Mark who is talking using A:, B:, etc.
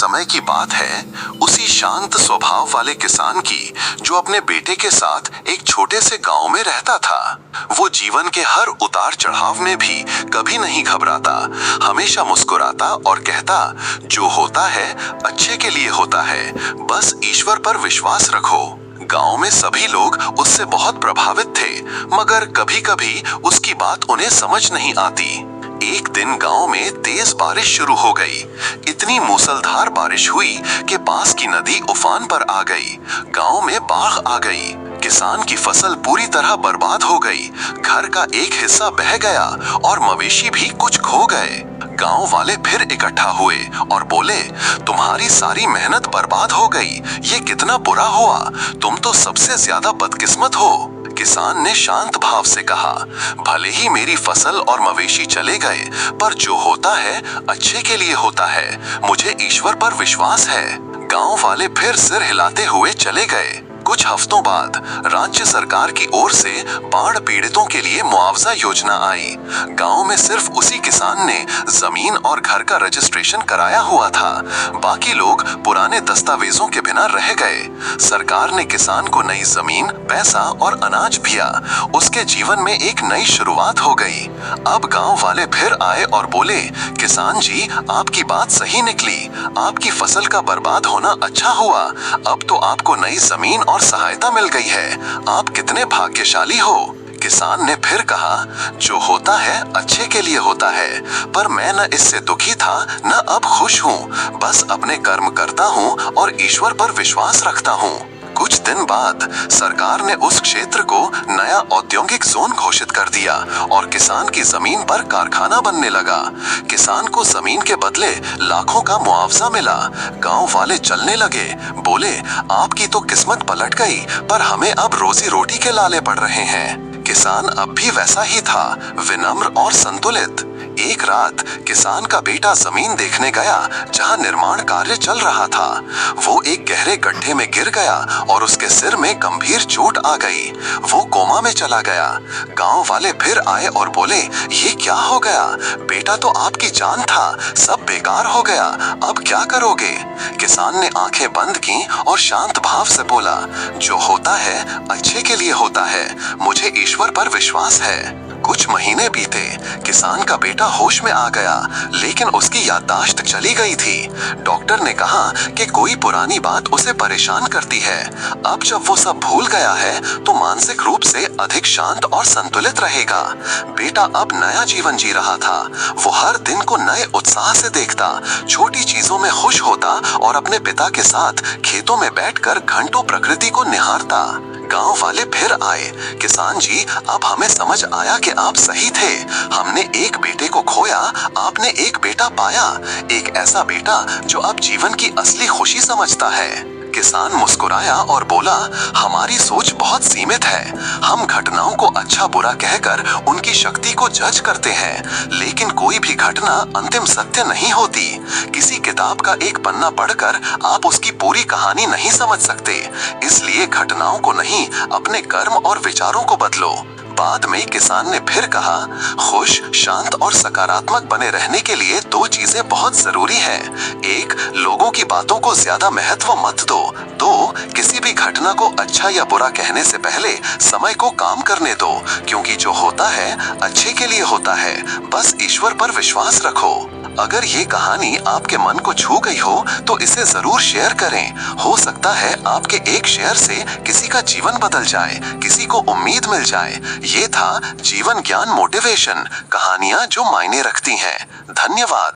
A: समय की बात है उसी शांत स्वभाव वाले किसान की जो अपने बेटे के साथ एक छोटे से गांव में रहता था। वो जीवन के हर उतार चढ़ाव में भी कभी नहीं घबराता, हमेशा मुस्कुराता और कहता, जो होता है अच्छे के लिए होता है, बस ईश्वर पर विश्वास रखो। गांव में सभी लोग उससे बहुत प्रभावित थे, मगर कभी कभी उसकी बात उन्हें समझ नहीं आती। एक दिन गांव में तेज बारिश शुरू हो गई। इतनी मूसलधार बारिश हुई कि पास की नदी उफान पर आ गई। गांव में बाढ़ आ गई। किसान की फसल पूरी तरह बर्बाद हो गई। घर का एक हिस्सा बह गया और मवेशी भी कुछ खो गए। गांव वाले फिर इकट्ठा हुए और बोले, तुम्हारी सारी मेहनत बर्बाद हो गई। ये कितना बुरा हुआ। तुम तो सबसे ज्यादा बदकिस्मत हो। किसान ने शांत भाव से कहा, भले ही मेरी फसल और मवेशी चले गए, पर जो होता है अच्छे के लिए होता है। मुझे ईश्वर पर विश्वास है। गांव वाले फिर सिर हिलाते हुए चले गए। कुछ हफ्तों बाद राज्य सरकार की ओर से बाढ़ पीड़ितों के लिए मुआवजा योजना आई। गांव में सिर्फ उसी किसान ने जमीन और घर का रजिस्ट्रेशन कराया हुआ था। बाकी लोग पुराने दस्तावेजों के बिना रह गए। सरकार ने किसान को नई जमीन, पैसा और अनाज दिया। उसके जीवन में एक नई शुरुआत हो गई। अब गांव वाले फिर आए और बोले, किसान जी, आपकी बात सही निकली। आपकी फसल का बर्बाद होना अच्छा हुआ। अब तो आपको नई जमीन और सहायता मिल गई है। आप कितने भाग्यशाली हो। किसान ने फिर कहा, जो होता है अच्छे के लिए होता है, पर मैं न इससे दुखी था न अब खुश हूँ। बस अपने कर्म करता हूँ और ईश्वर पर विश्वास रखता हूँ। कुछ दिन बाद सरकार ने उस क्षेत्र को नया औद्योगिक जोन घोषित कर दिया और किसान की जमीन पर कारखाना बनने लगा। किसान को जमीन के बदले लाखों का मुआवजा मिला। गांव वाले चलने लगे, बोले, आपकी तो किस्मत पलट गई, पर हमें अब रोजी रोटी के लाले पड़ रहे हैं। किसान अब भी वैसा ही था, विनम्र और संतुलित। एक रात किसान का बेटा जमीन देखने गया जहां निर्माण कार्य चल रहा था। वो एक गहरे गड्ढे में गिर गया और उसके सिर में गंभीर चोट आ गई। वो कोमा में चला गया। गांव वाले फिर आए और बोले, ये क्या हो गया? बेटा तो आपकी जान था, सब बेकार हो गया। अब क्या करोगे? किसान ने आंखें बंद की और शांत भाव से बोला, जो होता है अच्छे के लिए होता है। मुझे ईश्वर पर विश्वास है। कुछ महीने बीते। किसान का बेटा होश में आ गया, लेकिन उसकी याददाश्त चली गई थी। डॉक्टर ने कहा कि कोई पुरानी बात उसे परेशान करती है। अब जब वो सब भूल गया है तो मानसिक रूप से अधिक शांत और संतुलित रहेगा। बेटा अब नया जीवन जी रहा था। वो हर दिन को नए उत्साह से देखता, छोटी चीजों में खुश होता और अपने पिता के साथ खेतों में बैठकर घंटों प्रकृति को निहारता। गांव वाले फिर आए, किसान जी, अब हमें समझ आया कि आप सही थे। हमने एक बेटे को खोया, आपने एक बेटा पाया। एक ऐसा बेटा जो अब जीवन की असली खुशी समझता है। किसान मुस्कुराया और बोला, हमारी सोच बहुत सीमित है। हम घटनाओं को अच्छा बुरा कहकर उनकी शक्ति को जज करते हैं, लेकिन कोई भी घटना अंतिम सत्य नहीं होती। किसी किताब का एक पन्ना पढ़कर आप उसकी पूरी कहानी नहीं समझ सकते। इसलिए घटनाओं को नहीं, अपने कर्म और विचारों को बदलो। बाद में किसान ने फिर कहा, खुश, शांत और सकारात्मक बने रहने के लिए दो चीजें बहुत जरूरी हैं। एक, लोगों की बातों को ज्यादा महत्व मत दो। दो, किसी भी घटना को अच्छा या बुरा कहने से पहले समय को काम करने दो, क्योंकि जो होता है अच्छे के लिए होता है। बस ईश्वर पर विश्वास रखो। अगर ये कहानी आपके मन को छू गई हो तो इसे जरूर शेयर करें। हो सकता है आपके एक शेयर से किसी का जीवन बदल जाए, किसी को उम्मीद मिल जाए। ये था जीवन ज्ञान मोटिवेशन, कहानियां जो मायने रखती हैं। धन्यवाद।